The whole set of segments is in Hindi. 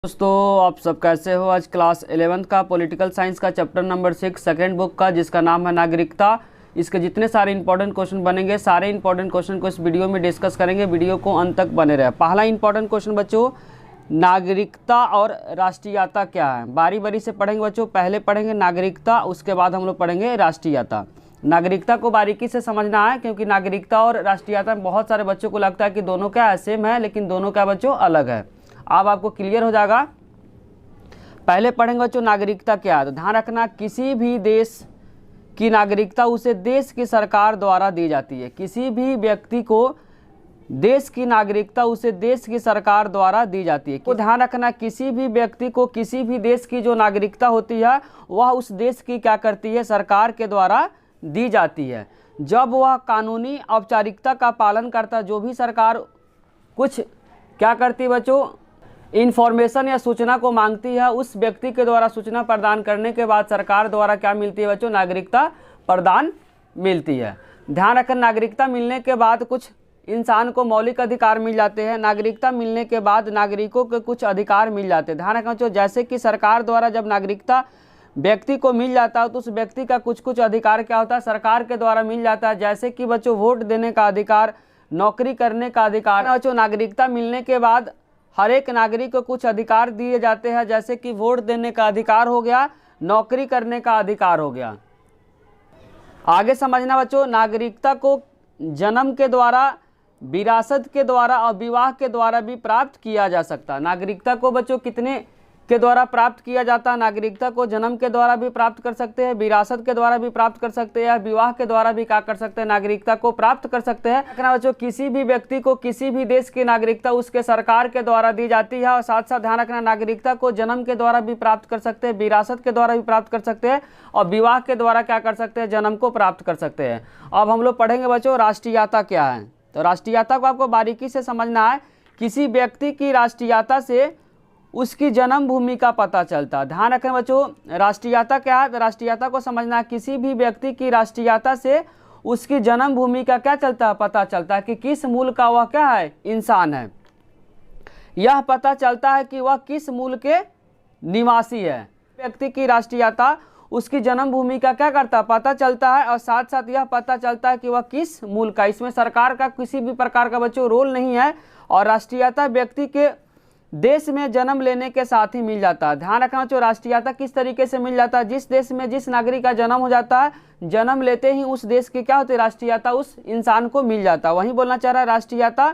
दोस्तों आप सब कैसे हो। आज क्लास 11th का पॉलिटिकल साइंस का चैप्टर नंबर 6 सेकेंड बुक का जिसका नाम है नागरिकता। इसके जितने सारे इंपॉर्टेंट क्वेश्चन बनेंगे सारे इंपॉर्टेंट क्वेश्चन को इस वीडियो में डिस्कस करेंगे। वीडियो को अंत तक बने रहे। पहला इंपॉर्टेंट क्वेश्चन बच्चों, नागरिकता और राष्ट्रीयता क्या है। बारी बारी से पढ़ेंगे बच्चों। पहले पढ़ेंगे नागरिकता, उसके बाद हम लोग पढ़ेंगे राष्ट्रीयता। नागरिकता को बारीकी से समझना है क्योंकि नागरिकता और राष्ट्रीयता में बहुत सारे बच्चों को लगता है कि दोनों क्या है, सेम है, लेकिन दोनों क्या बच्चों अलग है। अब आपको क्लियर हो जाएगा। पहले पढ़ेंगे बच्चों नागरिकता क्या है। तो ध्यान रखना, किसी भी देश की नागरिकता उसे देश की सरकार द्वारा दी जाती है। किसी भी व्यक्ति को देश की नागरिकता उसे देश की सरकार द्वारा दी जाती है। तो ध्यान रखना, किसी भी व्यक्ति को किसी भी देश की जो नागरिकता होती है वह उस देश की क्या करती है, सरकार के द्वारा दी जाती है। जब वह कानूनी औपचारिकता का पालन करता, जो भी सरकार कुछ क्या करती है बच्चों, इन्फॉर्मेशन या सूचना को मांगती है, उस व्यक्ति के द्वारा सूचना प्रदान करने के बाद सरकार द्वारा क्या मिलती है बच्चों, नागरिकता प्रदान मिलती है। ध्यान रखें, नागरिकता मिलने के बाद कुछ इंसान को मौलिक अधिकार मिल जाते हैं। नागरिकता मिलने के बाद नागरिकों के कुछ अधिकार मिल जाते हैं। ध्यान रखें बच्चों, जैसे कि सरकार द्वारा जब नागरिकता व्यक्ति को मिल जाता है तो उस व्यक्ति का कुछ कुछ अधिकार क्या होता है, सरकार के द्वारा मिल जाता है। जैसे कि बच्चों वोट देने का अधिकार, नौकरी करने का अधिकार। बच्चों नागरिकता मिलने के बाद हर एक नागरिक को कुछ अधिकार दिए जाते हैं, जैसे कि वोट देने का अधिकार हो गया, नौकरी करने का अधिकार हो गया। आगे समझना बच्चों, नागरिकता को जन्म के द्वारा, विरासत के द्वारा और विवाह के द्वारा भी प्राप्त किया जा सकता है। नागरिकता को बच्चों कितने के द्वारा प्राप्त किया जाता है, नागरिकता को जन्म के द्वारा भी प्राप्त कर सकते हैं, विरासत के द्वारा भी प्राप्त कर सकते हैं, विवाह के द्वारा भी क्या कर सकते हैं, नागरिकता को प्राप्त कर सकते हैं। देखना बच्चों, किसी भी व्यक्ति को किसी भी देश की नागरिकता उसके सरकार के द्वारा दी जाती है। और साथ साथ ध्यान रखना, नागरिकता को जन्म के द्वारा भी प्राप्त कर सकते हैं, विरासत के द्वारा भी प्राप्त कर सकते हैं और विवाह के द्वारा क्या कर सकते हैं, जन्म को प्राप्त कर सकते हैं। अब हम लोग पढ़ेंगे बच्चों राष्ट्रीयता क्या है। तो राष्ट्रीयता को आपको बारीकी से समझना है। किसी व्यक्ति की राष्ट्रीयता से उसकी जन्म भूमि का पता चलता है। ध्यान रखें बच्चों, राष्ट्रीयता क्या है। तो राष्ट्रीयता को समझना है, किसी भी व्यक्ति की राष्ट्रीयता से उसकी जन्म भूमि का क्या चलता है, पता चलता है कि किस मूल का वह क्या है, इंसान है। यह पता चलता है कि वह किस मूल के निवासी है। व्यक्ति की राष्ट्रीयता उसकी जन्म भूमि का क्या करता है, पता चलता है। और साथ साथ यह पता चलता है कि वह किस मूल का। इसमें सरकार का किसी भी प्रकार का बच्चों रोल नहीं है। और राष्ट्रीयता व्यक्ति के देश में जन्म लेने के साथ ही मिल जाता है। ध्यान रखना बच्चों, राष्ट्रीयता किस तरीके से मिल जाता है। जिस देश में जिस नागरिक का जन्म हो जाता है, जन्म लेते ही उस देश की क्या होती है, राष्ट्रीयता उस इंसान को मिल जाता है। वहीं बोलना चाह रहा है, राष्ट्रीयता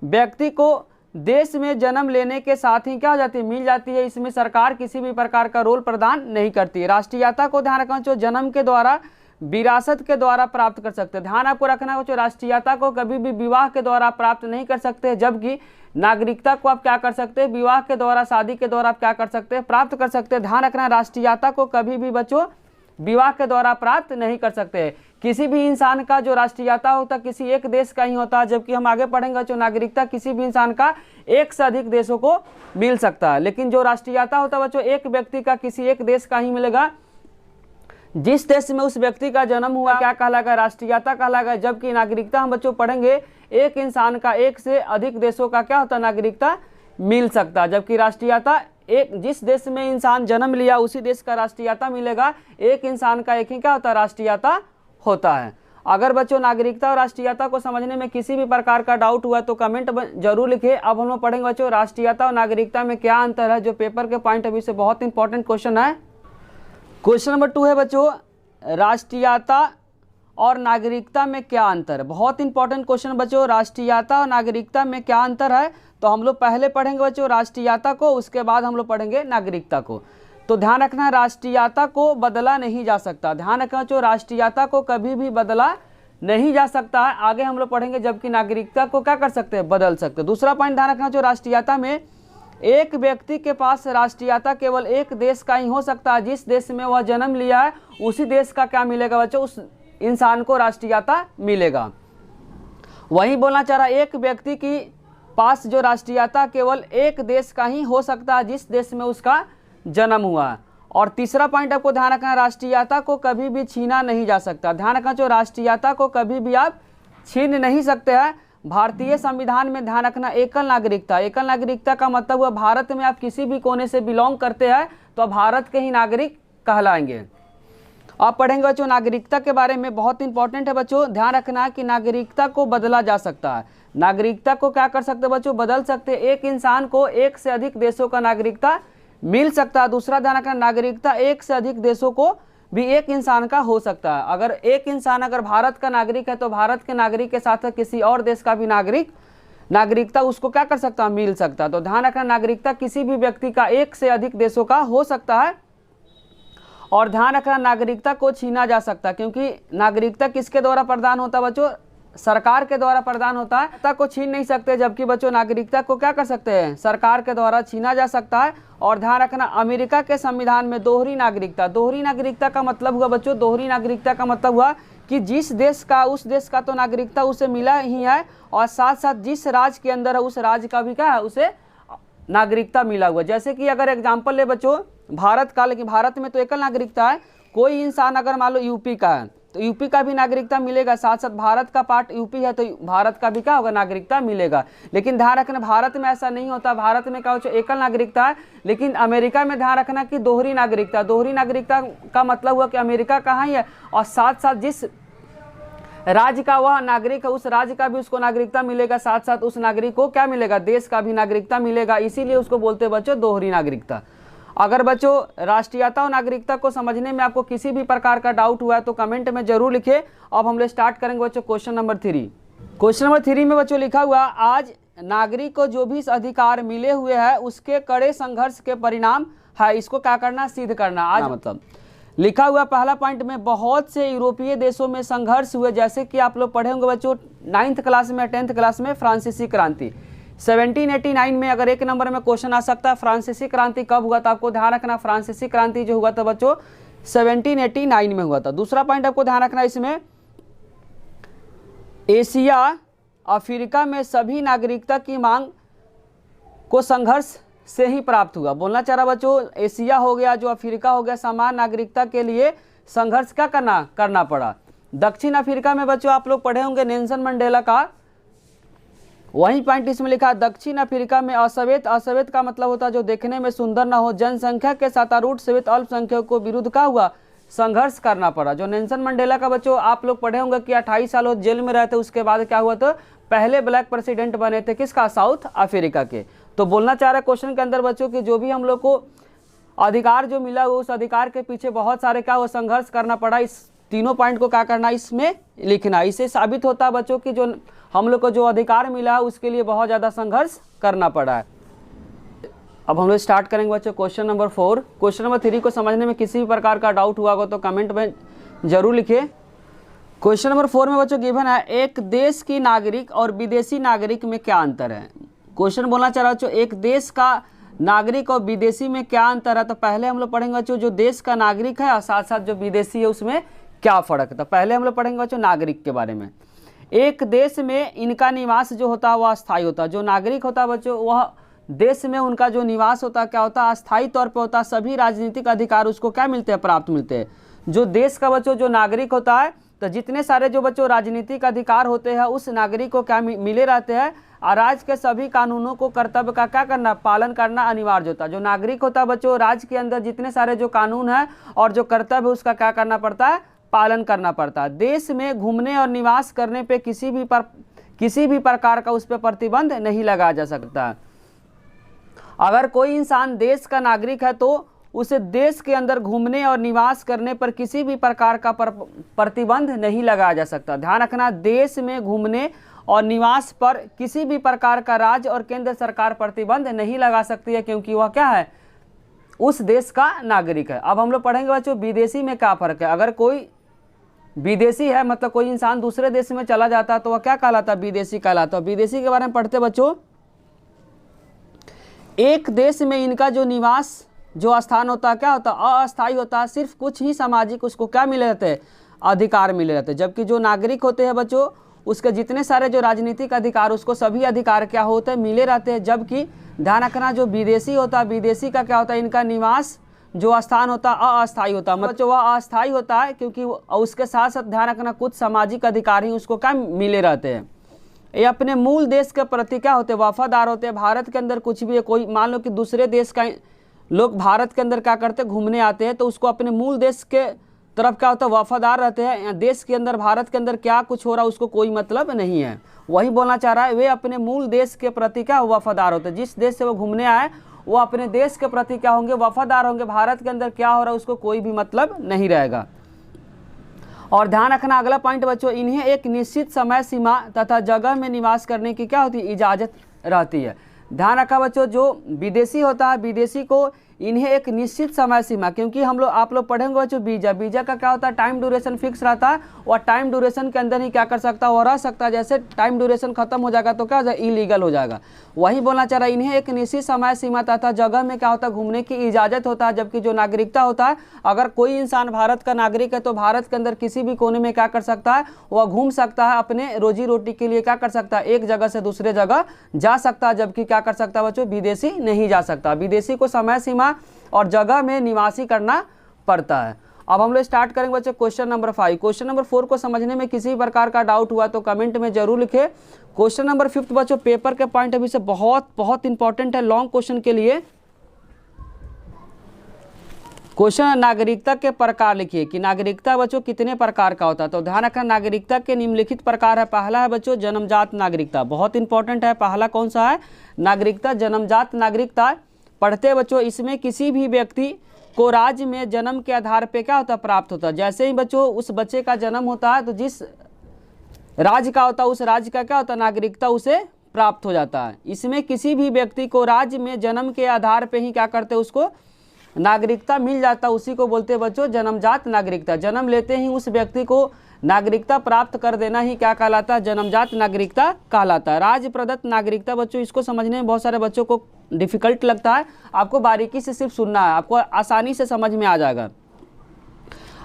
व्यक्ति को देश में जन्म लेने के साथ ही क्या हो जाती है, मिल जाती है। इसमें सरकार किसी भी प्रकार का रोल प्रदान नहीं करती है। राष्ट्रीयता को ध्यान रखना बच्चों, जन्म के द्वारा, विरासत के द्वारा प्राप्त कर सकते हैं। ध्यान आपको रखना बच्चों, राष्ट्रीयता को कभी भी विवाह के द्वारा प्राप्त नहीं कर सकते, जबकि नागरिकता को आप क्या कर सकते हैं, विवाह के द्वारा, शादी के द्वारा आप क्या कर सकते हैं, प्राप्त कर सकते हैं। ध्यान रखना, राष्ट्रीयता को कभी भी बच्चों विवाह के द्वारा प्राप्त नहीं कर सकते। किसी भी इंसान का जो राष्ट्रीयता होता है किसी एक देश का ही होता है, जबकि हम आगे पढ़ेंगे जो नागरिकता किसी भी इंसान का एक से अधिक देशों को मिल सकता है। लेकिन जो राष्ट्रीयता होता है बच्चों एक व्यक्ति का किसी एक देश का ही मिलेगा। जिस देश में उस व्यक्ति का जन्म हुआ क्या कहलाएगा, राष्ट्रीयता कहलाएगा। जबकि नागरिकता हम बच्चों पढ़ेंगे एक इंसान का एक से अधिक देशों का क्या होता है, नागरिकता मिल सकता है। जबकि राष्ट्रीयता एक जिस देश में इंसान जन्म लिया उसी देश का राष्ट्रीयता मिलेगा। एक इंसान का एक ही क्या होता है, राष्ट्रीयता होता है। अगर बच्चों नागरिकता और राष्ट्रीयता को समझने में किसी भी प्रकार का डाउट हुआ तो कमेंट जरूर लिखिए। अब हम लोग पढ़ेंगे बच्चों राष्ट्रीयता और नागरिकता में क्या अंतर है, जो पेपर के पॉइंट ऑफ व्यू से बहुत इंपॉर्टेंट क्वेश्चन है। क्वेश्चन नंबर 2 है बच्चों, राष्ट्रीयता और नागरिकता में क्या अंतर है। बहुत इंपॉर्टेंट क्वेश्चन बच्चों, राष्ट्रीयता और नागरिकता में क्या अंतर है। तो हम लोग पहले पढ़ेंगे बच्चों राष्ट्रीयता को, उसके बाद हम लोग पढ़ेंगे नागरिकता को। तो ध्यान रखना, राष्ट्रीयता को बदला नहीं जा सकता। ध्यान रखना बच्चों, राष्ट्रीयता को कभी भी बदला नहीं जा सकता है। आगे हम लोग पढ़ेंगे, जबकि नागरिकता को क्या कर सकते हैं, बदल सकते हैं। दूसरा पॉइंट ध्यान रखना, जो राष्ट्रीयता में एक व्यक्ति के पास राष्ट्रीयता केवल एक देश का ही हो सकता है। जिस देश में वह जन्म लिया है उसी देश का क्या मिलेगा बच्चों, उस इंसान को राष्ट्रीयता मिलेगा। वही बोलना चाह रहा, एक व्यक्ति की पास जो राष्ट्रीयता केवल एक देश का ही हो सकता है, जिस देश में उसका जन्म हुआ है। और तीसरा पॉइंट आपको ध्यान रखना, राष्ट्रीयता को कभी भी छीना नहीं जा सकता। ध्यान रखना, जो राष्ट्रीयता को कभी भी आप छीन नहीं सकते हैं। भारतीय संविधान में ध्यान रखना एकल नागरिकता, एकल नागरिकता का मतलब हुआ भारत में आप किसी भी कोने से बिलोंग करते हैं तो आप भारत के ही नागरिक कहलाएंगे। आप पढ़ेंगे बच्चों नागरिकता के बारे में, बहुत इंपॉर्टेंट है बच्चों, ध्यान रखना है कि नागरिकता को बदला जा सकता है। नागरिकता को क्या कर सकते हैं बच्चों, बदल सकते हैं। एक इंसान को एक से अधिक देशों का नागरिकता मिल सकता है। दूसरा ध्यान रखना, नागरिकता एक से अधिक देशों को भी एक इंसान का हो सकता है। अगर एक इंसान अगर भारत का नागरिक है तो भारत के नागरिक के साथ किसी और देश का भी नागरिकता उसको क्या कर सकता है, मिल सकता है। तो ध्यान रखना नागरिकता किसी भी व्यक्ति का एक से अधिक देशों का हो सकता है। और ध्यान रखना नागरिकता को छीना जा सकता है, क्योंकि नागरिकता किसके द्वारा प्रदान होता है बच्चों, सरकार के द्वारा प्रदान होता है। नागरिकता को छीन नहीं सकते, जबकि बच्चों नागरिकता को क्या कर सकते हैं, सरकार के द्वारा छीना जा सकता है। और ध्यान रखना अमेरिका के संविधान में दोहरी नागरिकता, दोहरी नागरिकता का मतलब हुआ बच्चों, दोहरी नागरिकता का मतलब हुआ कि जिस देश का उस देश का तो नागरिकता उसे मिला ही है और साथ साथ जिस राज्य के अंदर है उस राज्य का भी क्या है, उसे नागरिकता मिला हुआ। जैसे कि अगर एग्जाम्पल ले बच्चों भारत का, लेकिन भारत में तो एकल नागरिकता है। कोई इंसान अगर मान लो यूपी का है तो यूपी का भी नागरिकता मिलेगा, साथ साथ भारत का पार्ट यूपी है तो भारत का भी क्या होगा, नागरिकता मिलेगा। लेकिन ध्यान रखना भारत में ऐसा नहीं होता, भारत में क्या हो एकल नागरिकता है। लेकिन अमेरिका में ध्यान रखना कि दोहरी नागरिकता, दोहरी नागरिकता का मतलब हुआ कि अमेरिका कहाँ ही है और साथ साथ जिस राज्य का वह नागरिक है उस राज्य का भी उसको नागरिकता मिलेगा, साथ साथ उस नागरिक को क्या मिलेगा, देश का भी नागरिकता मिलेगा। इसीलिए उसको बोलते हैं बच्चों दोहरी नागरिकता। अगर बच्चों राष्ट्रीयता और नागरिकता को समझने में आपको किसी भी प्रकार का डाउट हुआ है तो कमेंट में जरूर लिखे। अब हम लोग स्टार्ट करेंगे बच्चों क्वेश्चन नंबर 3। क्वेश्चन नंबर 3 में बच्चों लिखा हुआ आज नागरिक को जो भी अधिकार मिले हुए हैं उसके कड़े संघर्ष के परिणाम है, इसको क्या करना, सिद्ध करना। आज मतलब लिखा हुआ पहला पॉइंट में बहुत से यूरोपीय देशों में संघर्ष हुए, जैसे कि आप लोग पढ़े होंगे बच्चों 9th क्लास में 10th क्लास में फ्रांसीसी क्रांति 1789 में। अगर एक नंबर में क्वेश्चन आ सकता है फ्रांसीसी क्रांति कब हुआ था, आपको ध्यान रखना फ्रांसीसी क्रांति जो हुआ था बच्चों 1789 में हुआ था। दूसरा पॉइंट आपको ध्यान रखना इसमें एशिया अफ्रीका में सभी नागरिकता की मांग को संघर्ष से ही प्राप्त हुआ। बोलना चाह रहा बच्चों एशिया हो गया जो अफ्रीका हो गया, समान नागरिकता के लिए संघर्ष क्या करना पड़ा। दक्षिण अफ्रीका में बच्चों आप लोग पढ़े होंगे नेल्सन मंडेला का, वही पॉइंट इसमें लिखा दक्षिण अफ्रीका में अश्वेत, अश्वेत का मतलब होता है जो देखने में सुंदर न हो, जनसंख्या के साथ आरूढ़ श्वेत अल्पसंख्यकों को विरुद्ध का हुआ संघर्ष करना पड़ा। जो नेल्सन मंडेला का बच्चों आप लोग पढ़े होंगे कि 28 साल जेल में रहते, उसके बाद क्या हुआ तो पहले ब्लैक प्रेसिडेंट बने थे, किसका, साउथ अफ्रीका के। तो बोलना चाह रहा है क्वेश्चन के अंदर बच्चों कि जो भी हम लोग को अधिकार जो मिला उस अधिकार के पीछे बहुत सारे क्या हुआ संघर्ष करना पड़ा। इस तीनों पॉइंट को क्या करना इसमें लिखना। इससे साबित होता है बच्चों कि जो हम लोग को जो अधिकार मिला है उसके लिए बहुत ज़्यादा संघर्ष करना पड़ा है। अब हम लोग स्टार्ट करेंगे बच्चों क्वेश्चन नंबर 4। क्वेश्चन नंबर 3 को समझने में किसी भी प्रकार का डाउट हुआ हो तो कमेंट में जरूर लिखिए। क्वेश्चन नंबर 4 में बच्चों गिवन है एक देश की नागरिक और विदेशी नागरिक में क्या अंतर है। क्वेश्चन बोलना चाह रहा बच्चों एक देश का नागरिक और विदेशी में क्या अंतर है। तो पहले हम लोग पढ़ेंगे बच्चों जो देश का नागरिक है और साथ साथ जो विदेशी है उसमें क्या फ़र्क है। तो पहले हम लोग पढ़ेंगे बच्चों नागरिक के बारे में। एक देश में इनका निवास जो होता है वह अस्थायी होता है। जो नागरिक होता है बच्चों वह देश में उनका जो निवास होता है क्या होता है, अस्थायी तौर पे होता है। सभी राजनीतिक अधिकार उसको क्या मिलते हैं, प्राप्त मिलते हैं। जो देश का बच्चों जो नागरिक होता है तो जितने सारे जो बच्चों राजनीतिक अधिकार होते हैं उस नागरिक को क्या मिले रहते हैं और राज्य के सभी कानूनों को कर्तव्य का क्या करना, पालन करना अनिवार्य होता है। जो नागरिक होता है बच्चों राज्य के अंदर जितने सारे जो कानून है और जो कर्तव्य उसका क्या करना पड़ता है, पालन करना पड़ता है। देश में घूमने और निवास करने पे किसी भी प्रकार का उस पर प्रतिबंध नहीं लगाया जा सकता। अगर कोई इंसान देश का नागरिक है तो उसे देश के अंदर घूमने और निवास करने पर किसी भी प्रकार का प्रतिबंध नहीं लगाया जा सकता। ध्यान रखना देश में घूमने और निवास पर किसी भी प्रकार का राज्य और केंद्र सरकार प्रतिबंध नहीं लगा सकती है, क्योंकि वह क्या है, उस देश का नागरिक है। अब हम लोग पढ़ेंगे बच्चों विदेशी में क्या फ़र्क है। अगर कोई विदेशी है मतलब कोई इंसान दूसरे देश में चला जाता है तो वह क्या कहलाता है, विदेशी कहलाता है। विदेशी के बारे में पढ़ते बच्चों एक देश में इनका जो निवास जो स्थान होता है क्या होता है, अस्थायी होता है। सिर्फ कुछ ही सामाजिक उसको क्या मिले रहते हैं, अधिकार मिले रहते हैं। जबकि जो नागरिक होते हैं बच्चों उसके जितने सारे जो राजनीतिक अधिकार उसको सभी अधिकार क्या होते हैं, मिले रहते हैं। जबकि ध्यान रखना जो विदेशी होता है, विदेशी का क्या होता है, इनका निवास जो स्थान होता है अस्थायी होता है। मतलब वह अस्थायी होता है क्योंकि उसके साथ साथ ध्यान रखना कुछ सामाजिक अधिकार ही उसको क्या मिले रहते हैं। ये अपने मूल देश के प्रति क्या होते हैं, वफादार होते हैं। भारत के अंदर कुछ भी है, कोई मान लो कि दूसरे देश का लोग भारत के अंदर क्या करते हैं, घूमने आते हैं, तो उसको अपने मूल देश के तरफ क्या होता है, वफादार रहते हैं। देश के अंदर, भारत के अंदर क्या कुछ हो रहा है उसको कोई मतलब नहीं है। वही बोलना चाह रहा है, वे अपने मूल देश के प्रति क्या वफादार होते हैं। जिस देश से वो घूमने आए वो अपने देश के प्रति क्या होंगे, वफादार होंगे। भारत के अंदर क्या हो रहा है उसको कोई भी मतलब नहीं रहेगा। और ध्यान रखना अगला पॉइंट बच्चों, इन्हें एक निश्चित समय सीमा तथा जगह में निवास करने की क्या होती है, इजाज़त रहती है। ध्यान रखा बच्चों, जो विदेशी होता है, विदेशी को इन्हें एक निश्चित समय सीमा, क्योंकि आप लोग पढ़ेंगे बच्चों वीज़ा का क्या होता है, टाइम ड्यूरेशन फिक्स रहता है और टाइम ड्यूरेशन के अंदर ही क्या कर सकता है, वो रह सकता है। जैसे टाइम ड्यूरेशन खत्म हो जाएगा तो क्या हो जाएगा, इलीगल हो जाएगा। वही बोलना चाह रहा है, इन्हें एक निश्चित समय सीमा तथा जगह में क्या होता है, घूमने की इजाज़त होता है। जबकि जो नागरिकता होता है, अगर कोई इंसान भारत का नागरिक है तो भारत के अंदर किसी भी कोने में क्या कर सकता है, वह घूम सकता है, अपने रोजी रोटी के लिए क्या कर सकता है, एक जगह से दूसरे जगह जा सकता है। जबकि क्या कर सकता है बच्चों, विदेशी नहीं जा सकता। विदेशी को समय सीमा और जगह में निवासी करना पड़ता है। अब हम लोग स्टार्ट करेंगे बच्चों क्वेश्चन नंबर 5। क्वेश्चन नंबर 4 को समझने में किसी भी प्रकार का डाउट हुआ तो कमेंट में जरूर लिखें। क्वेश्चन नंबर 5 बच्चों पेपर के पॉइंट ऑफ व्यू से बहुत इंपॉर्टेंट है लॉन्ग क्वेश्चन के लिए। क्वेश्चन नागरिकता के प्रकार लिखिए कि नागरिकता बच्चों कितने प्रकार का होता है। तो ध्यान रखना, नागरिकता के निम्नलिखित प्रकार है। पहला है बच्चों जन्मजात नागरिकता, बहुत इंपॉर्टेंट है। पहला कौन सा है, नागरिकता जन्मजात नागरिकता। पढ़ते बच्चों, इसमें किसी भी व्यक्ति को राज्य में जन्म के आधार पे क्या होता है, प्राप्त होता है। जैसे ही बच्चों उस बच्चे का जन्म होता है तो जिस राज्य का होता है उस राज्य का क्या होता है, नागरिकता उसे प्राप्त हो जाता है। इसमें किसी भी व्यक्ति को राज्य में जन्म के आधार पे ही क्या करते हैं, उसको नागरिकता मिल जाता है। उसी को बोलते हैं बच्चों जन्मजात नागरिकता। जन्म लेते ही उस व्यक्ति को नागरिकता प्राप्त कर देना ही क्या कहलाता है, जन्मजात नागरिकता कहलाता है। राज्य प्रदत्त नागरिकता बच्चों, इसको समझने में बहुत सारे बच्चों को डिफिकल्ट लगता है। आपको बारीकी से सिर्फ सुनना है, आपको आसानी से समझ में आ जाएगा।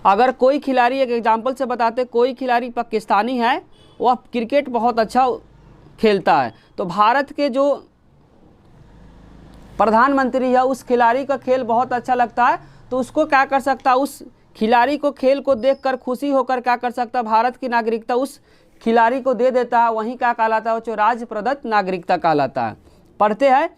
अगर कोई खिलाड़ी, एक एग्जाम्पल से बताते, कोई खिलाड़ी पाकिस्तानी है, वह क्रिकेट बहुत अच्छा खेलता है, तो भारत के जो प्रधानमंत्री है उस खिलाड़ी का खेल बहुत अच्छा लगता है, तो उसको क्या कर सकता है, उस खिलाड़ी को खेल को देखकर खुशी होकर क्या कर सकता है, भारत की नागरिकता उस खिलाड़ी को दे देता है। वहीं क्या कहलाता है, जो राज्य प्रदत्त नागरिकता कहलाता है। पढ़ते हैं,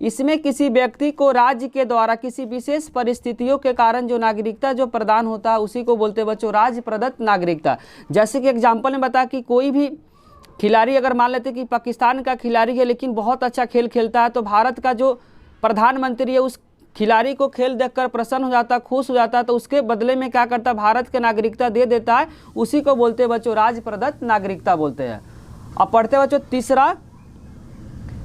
इसमें किसी व्यक्ति को राज्य के द्वारा किसी विशेष परिस्थितियों के कारण जो नागरिकता जो प्रदान होता है उसी को बोलते हैं बच्चों राज्य प्रदत्त नागरिकता। जैसे कि एग्जाम्पल में बता कि कोई भी खिलाड़ी, अगर मान लेते कि पाकिस्तान का खिलाड़ी है लेकिन बहुत अच्छा खेल खेलता है, तो भारत का जो प्रधानमंत्री है उस खिलाड़ी को खेल देखकर प्रसन्न हो जाता है, खुश हो जाता है, तो उसके बदले में क्या करता है, भारत के नागरिकता दे देता है। उसी को बोलते हैं बच्चों राज्य प्रदत्त नागरिकता बोलते हैं। अब पढ़ते हैं बच्चों तीसरा,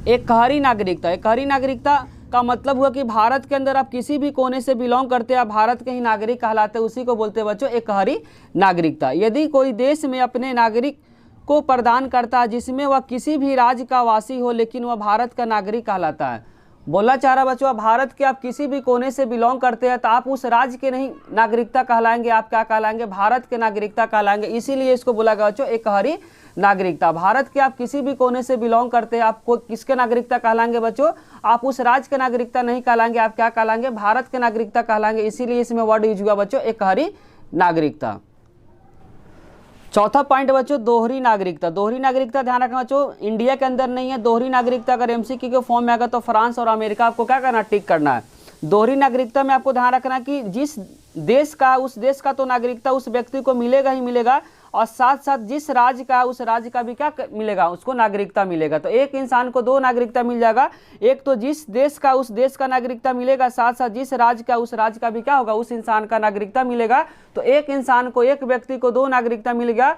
एकहरी नागरिकता। एकहरी नागरिकता का मतलब हुआ कि भारत के अंदर आप किसी भी कोने से बिलोंग करते हैं, आप भारत के ही नागरिक कहलाते हैं। उसी को बोलते हैं बच्चों एकहरी नागरिकता। यदि कोई देश में अपने नागरिक को प्रदान करता है जिसमें वह किसी भी राज्य का वासी हो लेकिन वह भारत का नागरिक कहलाता है। बोलना चाह रहा बच्चों, भारत के आप किसी भी कोने से बिलोंग करते हैं तो आप उस राज्य के नहीं नागरिकता कहलाएंगे, आप क्या कहलाएंगे, भारत के नागरिकता कहलाएंगे। इसीलिए इसको बोला गया बच्चों एकहरी नागरिकता। भारत के आप किसी भी कोने से बिलोंग करते हैं, आपको किसके नागरिकता कहलाएंगे बच्चों, आप उस राज्य के नागरिकता नहीं कहलाएंगे, आप क्या कहलाएंगे, भारत के नागरिकता कहलाएंगे। इसीलिए इसमें वर्ड यूज हुआ बच्चों एकहरी नागरिकता। चौथा पॉइंट बच्चों दोहरी नागरिकता। दोहरी नागरिकता ध्यान रखना बच्चों, इंडिया के अंदर नहीं है। दोहरी नागरिकता अगर एमसीक्यू के फॉर्म में आएगा तो फ्रांस और अमेरिका आपको क्या करना, टिक करना है। दोहरी नागरिकता में आपको ध्यान रखना कि जिस देश का, उस देश का तो नागरिकता उस व्यक्ति को मिलेगा ही मिलेगा, और साथ साथ जिस राज्य का उस राज्य का भी क्या मिलेगा, उसको नागरिकता मिलेगा। तो एक इंसान को दो नागरिकता मिल जाएगा, एक तो जिस देश का उस देश का नागरिकता मिलेगा, साथ साथ जिस राज्य का उस राज्य का भी क्या होगा, उस इंसान का नागरिकता मिलेगा। तो एक इंसान को, एक व्यक्ति को दो नागरिकता मिल गया,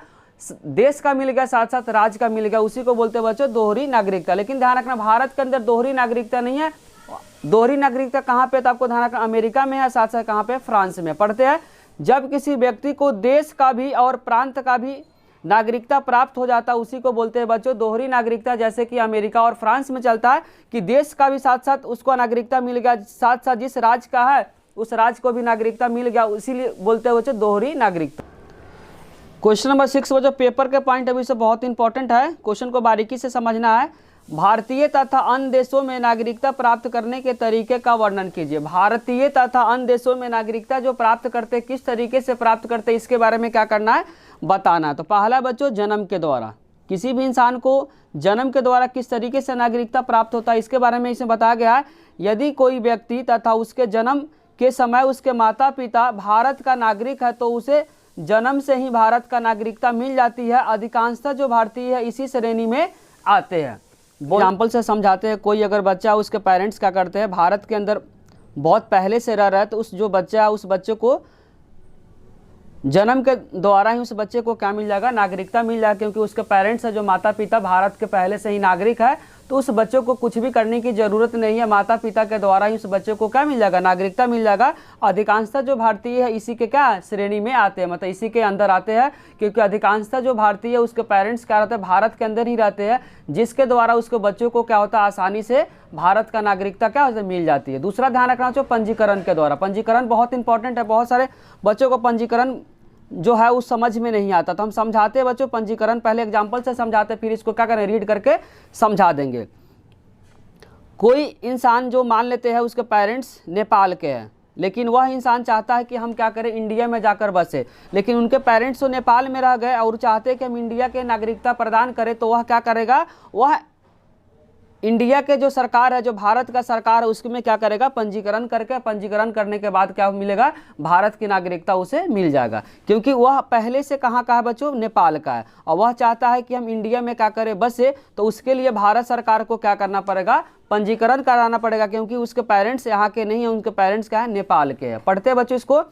देश का मिल गया, साथ साथ राज्य का मिल गया। उसी को बोलते हैं बच्चों दोहरी नागरिकता। लेकिन ध्यान रखना भारत के अंदर दोहरी नागरिकता नहीं है। दोहरी नागरिकता कहाँ पे, तो आपको ध्यान रखना अमेरिका में है, साथ साथ कहाँ पे, फ्रांस में। पढ़ते हैं, जब किसी व्यक्ति को देश का भी और प्रांत का भी नागरिकता प्राप्त हो जाता है उसी को बोलते हैं बच्चों दोहरी नागरिकता। जैसे कि अमेरिका और फ्रांस में चलता है कि देश का भी साथ साथ उसको नागरिकता मिल गया, साथ साथ जिस राज्य का है उस राज्य को भी नागरिकता मिल गया, इसीलिए बोलते हैं बच्चों दोहरी नागरिकता। क्वेश्चन नंबर 6 बच्चों पेपर के पॉइंट ऑफ व्यू से बहुत इंपॉर्टेंट है, क्वेश्चन को बारीकी से समझना है। भारतीय तथा अन्य देशों में नागरिकता प्राप्त करने के तरीके का वर्णन कीजिए। भारतीय तथा अन्य देशों में नागरिकता जो प्राप्त करते किस तरीके से प्राप्त करते इसके बारे में क्या करना है, बताना। तो पहला बच्चों जन्म के द्वारा, किसी भी इंसान को जन्म के द्वारा किस तरीके से नागरिकता प्राप्त होता है इसके बारे में इसमें बताया गया है। यदि कोई व्यक्ति तथा उसके जन्म के समय उसके माता पिता भारत का नागरिक है तो उसे जन्म से ही भारत का नागरिकता मिल जाती है। अधिकांशतः जो भारतीय है इसी श्रेणी में आते हैं। एग्जाम्पल से समझाते हैं। कोई अगर बच्चा उसके पेरेंट्स क्या करते हैं, भारत के अंदर बहुत पहले से रह रहा है, तो उस जो बच्चा है उस बच्चे को जन्म के द्वारा ही उस बच्चे को क्या मिल जाएगा, नागरिकता मिल जाएगा, क्योंकि उसके पेरेंट्स है जो माता पिता भारत के पहले से ही नागरिक है। तो उस बच्चे को कुछ भी करने की ज़रूरत नहीं है, माता पिता के द्वारा ही उस बच्चे को क्या मिल जाएगा, नागरिकता मिल जाएगा। अधिकांशतः जो भारतीय है इसी के क्या श्रेणी में आते हैं, मतलब इसी के अंदर आते हैं, क्योंकि अधिकांशतः जो भारतीय है उसके पेरेंट्स क्या रहते हैं, भारत के अंदर ही रहते हैं, जिसके द्वारा उसके बच्चों को क्या होता है, आसानी से भारत का नागरिकता क्या होता है, मिल जाती है। दूसरा ध्यान रखना चाहिए पंजीकरण के द्वारा। पंजीकरण बहुत इंपॉर्टेंट है। बहुत सारे बच्चों को पंजीकरण जो है उस समझ में नहीं आता, तो हम समझाते हैं बच्चों पंजीकरण, पहले एग्जाम्पल से समझाते हैं, फिर इसको क्या करें, रीड करके समझा देंगे। कोई इंसान जो मान लेते हैं उसके पेरेंट्स नेपाल के हैं, लेकिन वह इंसान चाहता है कि हम क्या करें, इंडिया में जाकर बसे, लेकिन उनके पेरेंट्स तो नेपाल में रह गए और चाहते हैं कि हम इंडिया के नागरिकता प्रदान करें, तो वह क्या करेगा, वह इंडिया के जो सरकार है, जो भारत का सरकार है, उसमें क्या करेगा, पंजीकरण करके, पंजीकरण करने के बाद क्या मिलेगा, भारत की नागरिकता उसे मिल जाएगा, क्योंकि वह पहले से कहाँ का है बच्चों, नेपाल का है, और वह चाहता है कि हम इंडिया में क्या करें, बसे, तो उसके लिए भारत सरकार को क्या करना पड़ेगा, पंजीकरण कराना पड़ेगा, क्योंकि उसके पेरेंट्स यहाँ के नहीं है, उनके पेरेंट्स क्या है, नेपाल के हैं। पढ़ते हैं बच्चों इसको।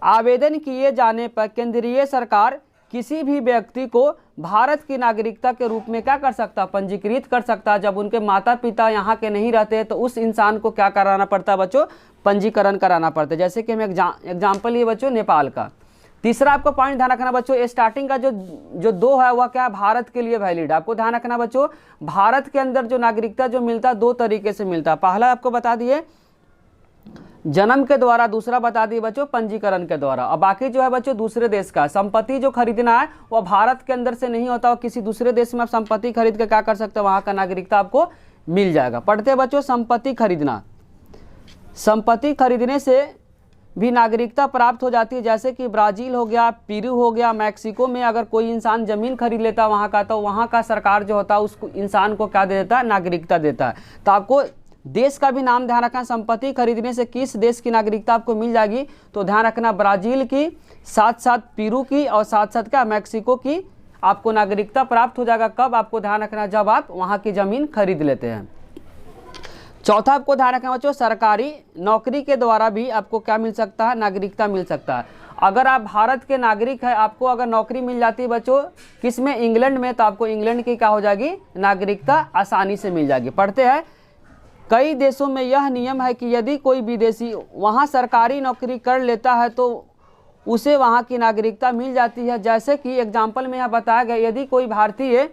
आवेदन किए जाने पर केंद्रीय सरकार किसी भी व्यक्ति को भारत की नागरिकता के रूप में क्या कर सकता है, पंजीकृत कर सकता है। जब उनके माता पिता यहाँ के नहीं रहते तो उस इंसान को क्या कराना पड़ता है बच्चों, पंजीकरण कराना पड़ता है। जैसे कि हम एग्जाम्पल ये बच्चों नेपाल का। तीसरा आपको पॉइंट ध्यान रखना बच्चों, स्टार्टिंग का जो दो है वह क्या है, भारत के लिए वैलिड है। आपको ध्यान रखना बच्चों, भारत के अंदर जो नागरिकता जो मिलता है दो तरीके से मिलता है। पहला आपको बता दिए जन्म के द्वारा, दूसरा बता दिए बच्चों पंजीकरण के द्वारा। और बाकी जो है बच्चों दूसरे देश का संपत्ति जो खरीदना है वह भारत के अंदर से नहीं होता, और किसी दूसरे देश में आप संपत्ति खरीद के क्या कर सकते हो, वहाँ का नागरिकता आपको मिल जाएगा। पढ़ते हैं बच्चों संपत्ति खरीदना। संपत्ति खरीदने से भी नागरिकता प्राप्त हो जाती है, जैसे कि ब्राज़ील हो गया, पेरू हो गया, मैक्सिको में अगर कोई इंसान ज़मीन खरीद लेता है वहाँ का, तो वहाँ का सरकार जो होता है उस इंसान को क्या दे देता है, नागरिकता देता है। तो आपको देश का भी नाम ध्यान रखना, संपत्ति खरीदने से किस देश की नागरिकता आपको मिल जाएगी, तो ध्यान रखना ब्राज़ील की, साथ साथ पेरू की, और साथ साथ क्या मैक्सिको की आपको नागरिकता प्राप्त हो जाएगा। कब आपको ध्यान रखना, जब आप वहाँ की ज़मीन खरीद लेते हैं। चौथा आपको ध्यान रखना बच्चों, सरकारी नौकरी के द्वारा भी आपको क्या मिल सकता है, नागरिकता मिल सकता है। अगर आप भारत के नागरिक हैं, आपको अगर नौकरी मिल जाती है बच्चों किस में, इंग्लैंड में, तो आपको इंग्लैंड की क्या हो जाएगी, नागरिकता आसानी से मिल जाएगी। पढ़ते हैं कई देशों में यह नियम है कि यदि कोई विदेशी वहाँ सरकारी नौकरी कर लेता है तो उसे वहाँ की नागरिकता मिल जाती है। जैसे कि एग्जाम्पल में यहाँ बताया गया, यदि कोई भारतीय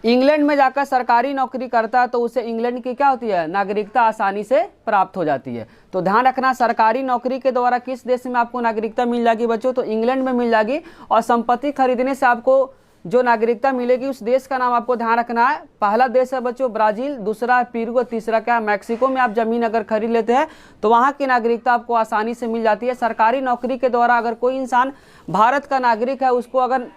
इंग्लैंड में जाकर सरकारी नौकरी करता है तो उसे इंग्लैंड की क्या होती है, नागरिकता आसानी से प्राप्त हो जाती है। तो ध्यान रखना सरकारी नौकरी के द्वारा किस देश में आपको नागरिकता मिल जाएगी बच्चों, तो इंग्लैंड में मिल जाएगी। और संपत्ति खरीदने से आपको जो नागरिकता मिलेगी उस देश का नाम आपको ध्यान रखना है। पहला देश है बच्चों ब्राज़ील, दूसरा है पेरू, तीसरा क्या है मैक्सिको में आप ज़मीन अगर खरीद लेते हैं तो वहाँ की नागरिकता आपको आसानी से मिल जाती है। सरकारी नौकरी के द्वारा अगर कोई इंसान भारत का नागरिक है उसको अगर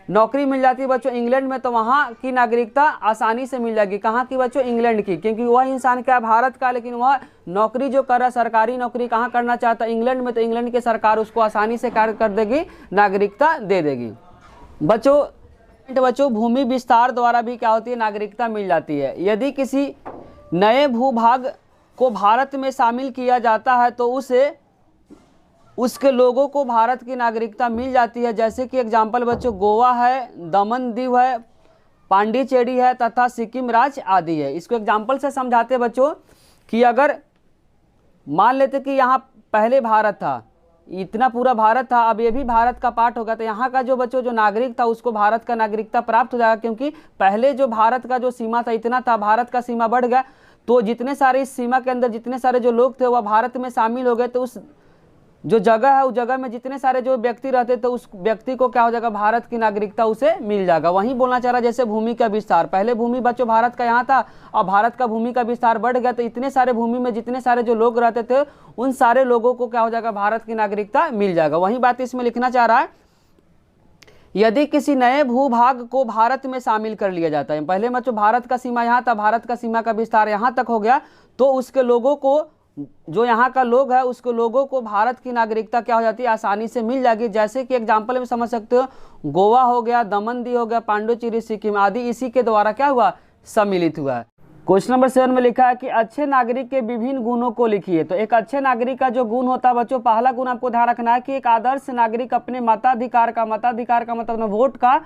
नौकरी मिल जाती है बच्चों इंग्लैंड में, तो वहाँ की नागरिकता आसानी से मिल जाएगी। कहाँ की बच्चों, इंग्लैंड की, क्योंकि वह इंसान क्या है भारत का, लेकिन वह नौकरी जो कर रहा है सरकारी नौकरी कहाँ करना चाहता है, इंग्लैंड में, तो इंग्लैंड की सरकार उसको आसानी से कार्य कर देगी, नागरिकता दे देगी। बच्चों भूमि विस्तार द्वारा भी क्या होती है, नागरिकता मिल जाती है। यदि किसी नए भूभाग को भारत में शामिल किया जाता है तो उसके लोगों को भारत की नागरिकता मिल जाती है। जैसे कि एग्जाम्पल बच्चों गोवा है, दमन दीव है, पांडिचेरी है तथा सिक्किम राज्य आदि है। इसको एग्जाम्पल से समझाते बच्चों कि अगर मान लेते कि यहाँ पहले भारत था, इतना पूरा भारत था, अब ये भी भारत का पार्ट होगा, तो यहाँ का जो बच्चों जो नागरिक था उसको भारत का नागरिकता प्राप्त हो जाएगा। क्योंकि पहले जो भारत का जो सीमा था इतना था, भारत का सीमा बढ़ गया, तो जितने सारे इस सीमा के अंदर जितने सारे जो लोग थे वह भारत में शामिल हो गए, तो उस जो जगह है उस जगह में जितने सारे जो व्यक्ति रहते तो उस व्यक्ति को क्या हो जाएगा, भारत की नागरिकता उसे मिल जाएगा। वहीं बोलना चाह रहा जैसे भूमि का विस्तार, पहले भूमि बच्चों भारत का यहाँ था और भारत का भूमि का विस्तार बढ़ गया, तो इतने सारे भूमि में जितने सारे जो लोग रहते थे उन सारे लोगों को क्या हो जाएगा, भारत की नागरिकता मिल जाएगा। वही बात इसमें लिखना चाह रहा है यदि किसी नए भूभाग को भारत में शामिल कर लिया जाता है, पहले मतलब भारत का सीमा यहाँ था, भारत का सीमा का विस्तार यहाँ तक हो गया, तो उसके लोगों को, जो यहाँ का लोग है उसके लोगों को भारत की नागरिकता क्या हो जाती है, आसानी से मिल जाएगी। जैसे कि एग्जाम्पल में समझ सकते हो, गोवा हो गया, दमन दीव हो गया, पांडुचेरी, सिक्किम आदि इसी के द्वारा क्या हुआ, सम्मिलित हुआ है। क्वेश्चन नंबर 7 में लिखा है कि अच्छे नागरिक के विभिन्न गुणों को लिखिए। तो एक अच्छे नागरिक का जो गुण होता है बच्चों, पहला गुण आपको ध्यान रखना है कि एक आदर्श नागरिक अपने मताधिकार का मतलब वोट का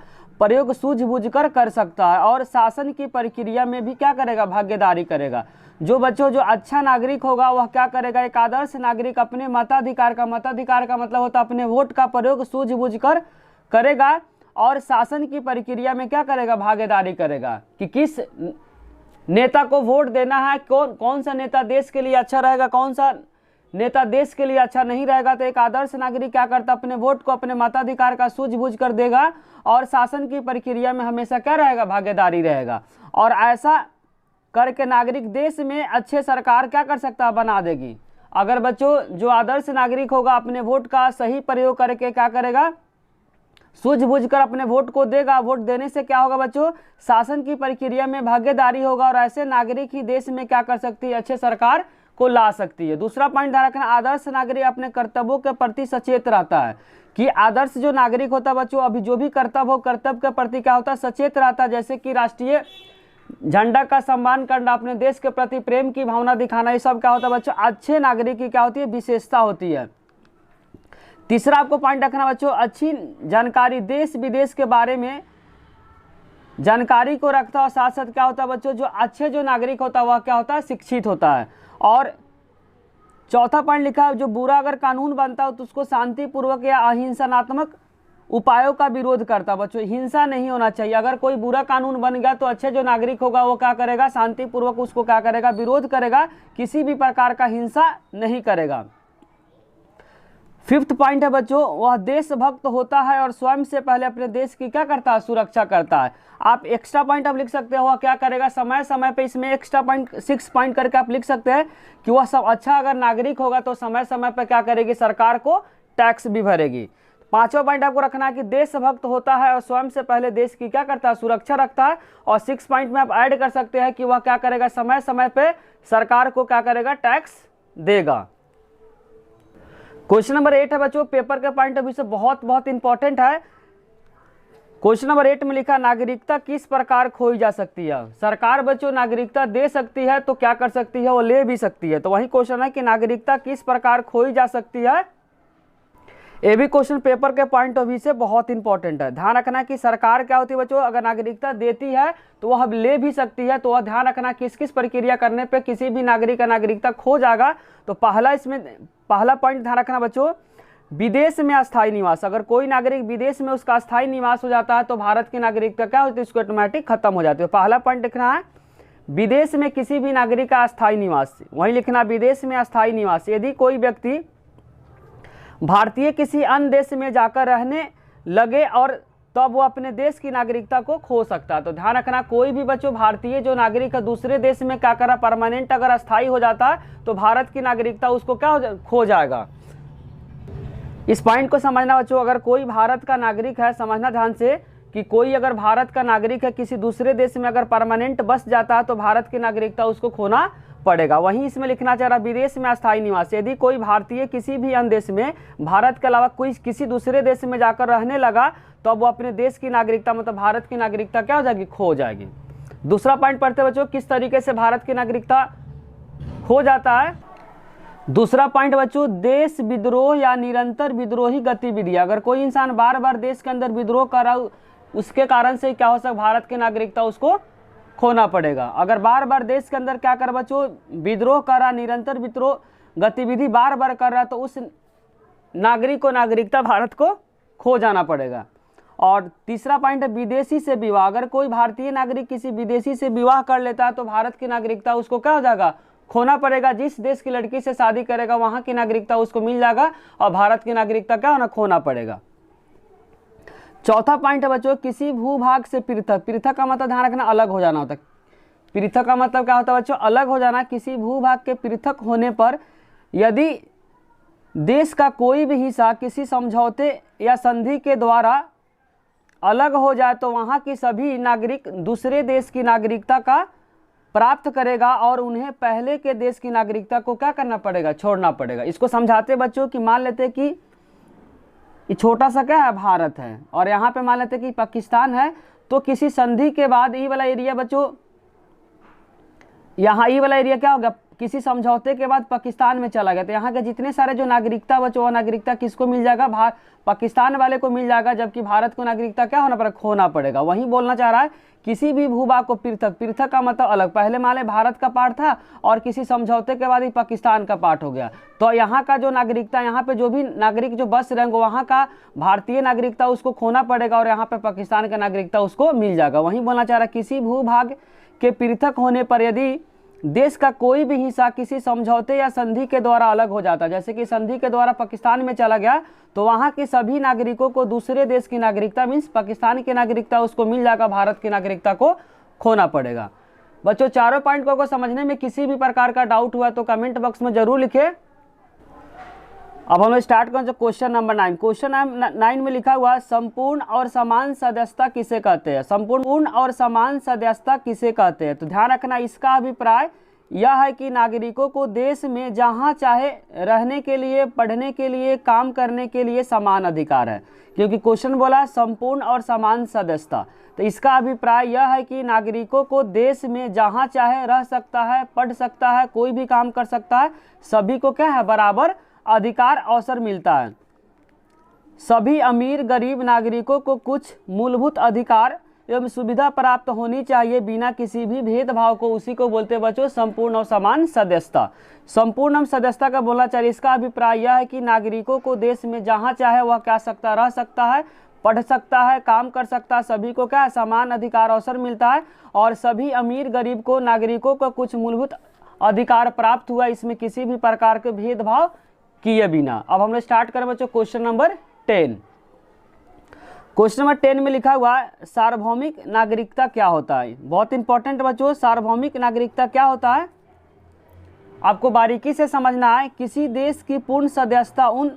प्रयोग सूझबूझ कर सकता है और शासन की प्रक्रिया में भी क्या करेगा, भागीदारी करेगा। जो बच्चों जो अच्छा नागरिक होगा वह क्या करेगा, एक आदर्श नागरिक अपने मताधिकार का मतलब होता है अपने वोट का प्रयोग सूझबूझ कर करेगा और शासन की प्रक्रिया में क्या करेगा, भागीदारी करेगा कि किस नेता को वोट देना है, कौन सा नेता देश के लिए अच्छा रहेगा, कौन सा नेता देश के लिए अच्छा नहीं रहेगा। तो एक आदर्श नागरिक क्या करता है, अपने वोट को अपने मताधिकार का सूझबूझ कर देगा और शासन की प्रक्रिया में हमेशा क्या रहेगा, भागीदारी रहेगा। और ऐसा करके नागरिक देश में अच्छे सरकार क्या कर सकता है, बना देगी। अगर बच्चों जो आदर्श नागरिक होगा अपने वोट का सही प्रयोग करके क्या करेगा, सूझबूझ कर अपने वोट को देगा। वोट देने से क्या होगा बच्चों, शासन की प्रक्रिया में भागीदारी होगा और ऐसे नागरिक ही देश में क्या कर सकती है, अच्छे सरकार को ला सकती है। दूसरा पॉइंट ध्यान रखना, आदर्श नागरिक अपने कर्तव्यों के प्रति सचेत रहता है। कि आदर्श जो नागरिक होता है बच्चों, अभी जो भी कर्तव्य हो, कर्तव्य के प्रति क्या होता है, सचेत रहता है। जैसे कि राष्ट्रीय झंडा का सम्मान करना, अपने देश के प्रति प्रेम की भावना दिखाना, ये सब क्या होता है बच्चों, अच्छे नागरिक की क्या होती है, विशेषता होती है। तीसरा आपको पॉइंट रखना बच्चों, अच्छी जानकारी, देश विदेश के बारे में जानकारी को रखता है और साथ साथ क्या होता है बच्चों, जो अच्छे जो नागरिक होता है वह क्या होता है, शिक्षित होता है। और चौथा पॉइंट लिखा है, जो बुरा अगर कानून बनता है तो उसको शांतिपूर्वक या अहिंसात्मक उपायों का विरोध करता है। बच्चों हिंसा नहीं होना चाहिए। अगर कोई बुरा कानून बन गया तो अच्छे जो नागरिक होगा वो क्या करेगा, शांतिपूर्वक उसको क्या करेगा, विरोध करेगा, किसी भी प्रकार का हिंसा नहीं करेगा। फिफ्थ पॉइंट है बच्चों, वह देशभक्त होता है और स्वयं से पहले अपने देश की क्या करता है, सुरक्षा करता है। आप एक्स्ट्रा पॉइंट आप लिख सकते हो, वह क्या करेगा, समय समय पे इसमें एक्स्ट्रा पॉइंट 6 पॉइंट करके आप लिख सकते हैं कि वह सब अच्छा अगर नागरिक होगा तो समय समय पे क्या करेगी, सरकार को टैक्स भी भरेगी। पांचवा पॉइंट आपको रखना है कि देशभक्त होता है और स्वयं से पहले देश की क्या करता है, सुरक्षा रखता है। और 6 पॉइंट में आप ऐड कर सकते हैं कि वह क्या करेगा, समय समय पे सरकार को क्या करेगा, टैक्स देगा। क्वेश्चन नंबर 8 है बच्चों, पेपर के पॉइंट ऑफ व्यू से बहुत इंपॉर्टेंट है। क्वेश्चन नंबर 8 में लिखा, नागरिकता किस प्रकार खोई जा सकती है। सरकार बच्चों नागरिकता दे सकती है तो क्या कर सकती है, वो ले भी सकती है। तो वही क्वेश्चन है कि नागरिकता किस प्रकार खोई जा सकती है। ये भी क्वेश्चन पेपर के पॉइंट ऑफ व्यू से बहुत इंपॉर्टेंट है। ध्यान रखना कि सरकार क्या होती है बच्चों, अगर नागरिकता देती है तो वह ले भी सकती है। तो वह ध्यान रखना किस किस प्रक्रिया करने पे किसी भी नागरिक का नागरिकता खो जाएगा। तो पहला पॉइंट ध्यान रखना बच्चों, विदेश में अस्थायी निवास। अगर कोई नागरिक विदेश में उसका अस्थायी निवास हो जाता है तो भारत की नागरिकता क्या होती है, उसको ऑटोमेटिक खत्म हो जाती है। पहला पॉइंट लिखना है, विदेश में किसी भी नागरिक का अस्थायी निवास। वही लिखना, विदेश में अस्थायी निवास। यदि कोई व्यक्ति भारतीय किसी अन्य देश में जाकर रहने लगे और तब वो अपने देश की नागरिकता को खो सकता है। तो ध्यान रखना, कोई भी बच्चों भारतीय जो नागरिक है दूसरे देश में क्या करा, परमानेंट अगर अस्थायी हो जाता है तो भारत की नागरिकता उसको क्या खो जाएगा। इस पॉइंट को समझना बच्चों, अगर कोई भारत का नागरिक है, समझना ध्यान से कि कोई अगर भारत का नागरिक है किसी दूसरे देश में अगर परमानेंट बस जाता है तो भारत की नागरिकता उसको खोना पड़ेगा। वहीं इसमें लिखना चाह रहा, विदेश में अस्थायी निवास। यदि कोई भारतीय किसी भी अन्य देश में, भारत के अलावा कोई किसी दूसरे देश में जाकर रहने लगा तो अब वो अपने देश की नागरिकता मतलब भारत की नागरिकता क्या हो जाएगी, खो जाएगी। दूसरा पॉइंट पढ़ते बच्चों, किस तरीके से भारत की नागरिकता खो जाता है। दूसरा पॉइंट बच्चों, देश विद्रोह या निरंतर विद्रोही गतिविधियां। अगर कोई इंसान बार बार देश के अंदर विद्रोह कर रहा, उसके कारण से क्या हो सकता, भारत की नागरिकता उसको खोना पड़ेगा। अगर बार बार देश के अंदर क्या कर बच्चों, विद्रोह कर रहा, निरंतर विद्रोह गतिविधि बार बार कर रहा, तो उस नागरिक को नागरिकता भारत को खो जाना पड़ेगा। और तीसरा पॉइंट है विदेशी से विवाह। अगर कोई भारतीय नागरिक किसी विदेशी से विवाह कर लेता है तो भारत की नागरिकता उसको क्या हो जाएगा, खोना पड़ेगा। जिस देश की लड़की से शादी करेगा वहां की नागरिकता उसको मिल जाएगा और भारत की नागरिकता क्या होना, खोना पड़ेगा। चौथा पॉइंट है बच्चों, किसी भूभाग से पृथक। पृथक का मतलब ध्यान रखना, अलग हो जाना होता है। पृथक का मतलब क्या होता है बच्चों, अलग हो जाना। किसी भूभाग के पृथक होने पर यदि देश का कोई भी हिस्सा किसी समझौते या संधि के द्वारा अलग हो जाए तो वहाँ की सभी नागरिक दूसरे देश की नागरिकता का प्राप्त करेगा और उन्हें पहले के देश की नागरिकता को क्या करना पड़ेगा, छोड़ना पड़ेगा। इसको समझाते बच्चों कि मान लेते कि ये छोटा सा क्या है, भारत है, और यहाँ पे मान लेते कि पाकिस्तान है, तो किसी संधि के बाद ये वाला एरिया बच्चों, यहाँ ये वाला एरिया क्या होगा, किसी समझौते के बाद पाकिस्तान में चला गया, तो यहाँ के जितने सारे जो नागरिकता बच्चों, वो नागरिकता किसको मिल जाएगा, पाकिस्तान वाले को मिल जाएगा, जबकि भारत को नागरिकता क्या होना पड़ेगा, खोना पड़ेगा। वही बोलना चाह रहा है किसी भी भूभाग को पृथक, पृथक का मतलब अलग, पहले मान ले भारत का पार्ट था और किसी समझौते के बाद ही पाकिस्तान का पार्ट हो गया, तो यहाँ का जो नागरिकता, यहाँ पे जो भी नागरिक जो बस रहेंगे वहाँ का भारतीय नागरिकता उसको खोना पड़ेगा और यहाँ पे पाकिस्तान का नागरिकता उसको मिल जाएगा। वही बोलना चाह रहा है किसी भूभाग के पृथक होने पर यदि देश का कोई भी हिस्सा किसी समझौते या संधि के द्वारा अलग हो जाता है, जैसे कि संधि के द्वारा पाकिस्तान में चला गया, तो वहाँ के सभी नागरिकों को दूसरे देश की नागरिकता मीन्स पाकिस्तान की नागरिकता उसको मिल जाएगा, भारत की नागरिकता को खोना पड़ेगा। बच्चों चारों पॉइंट को समझने में किसी भी प्रकार का डाउट हुआ तो कमेंट बॉक्स में जरूर लिखे। अब हम लोग स्टार्ट करें क्वेश्चन नंबर 9। क्वेश्चन नंबर 9 में लिखा हुआ संपूर्ण और समान सदस्यता किसे कहते हैं, संपूर्ण और समान सदस्यता किसे कहते हैं। तो ध्यान रखना, इसका अभिप्राय यह है कि नागरिकों को देश में जहां चाहे रहने के लिए, पढ़ने के लिए, काम करने के लिए समान अधिकार है, क्योंकि क्वेश्चन बोला संपूर्ण और समान सदस्यता। तो इसका अभिप्राय यह है कि नागरिकों को देश में जहां चाहे रह सकता है, पढ़ सकता है, कोई भी काम कर सकता है, सभी को क्या है, बराबर अधिकार अवसर मिलता है। सभी अमीर गरीब नागरिकों को कुछ मूलभूत अधिकार एवं सुविधा प्राप्त होनी चाहिए बिना किसी भी भेदभाव को, उसी को बोलते बच्चों संपूर्ण और समान सदस्यता। संपूर्ण सदस्यता का बोलना चाहिए, इसका अभिप्राय यह है कि नागरिकों को देश में जहां चाहे वह क्या सकता, रह सकता है, पढ़ सकता है, काम कर सकता है, सभी को क्या समान अधिकार अवसर मिलता है और सभी अमीर गरीब को नागरिकों को कुछ मूलभूत अधिकार प्राप्त हुआ, इसमें किसी भी प्रकार के भेदभाव किए बिना। अब हम लोग स्टार्ट करें बच्चों क्वेश्चन नंबर 10। क्वेश्चन नंबर 10 में लिखा हुआ है सार्वभौमिक नागरिकता क्या होता है। बहुत इंपॉर्टेंट बच्चों, सार्वभौमिक नागरिकता क्या होता है आपको बारीकी से समझना है। किसी देश की पूर्ण सदस्यता उन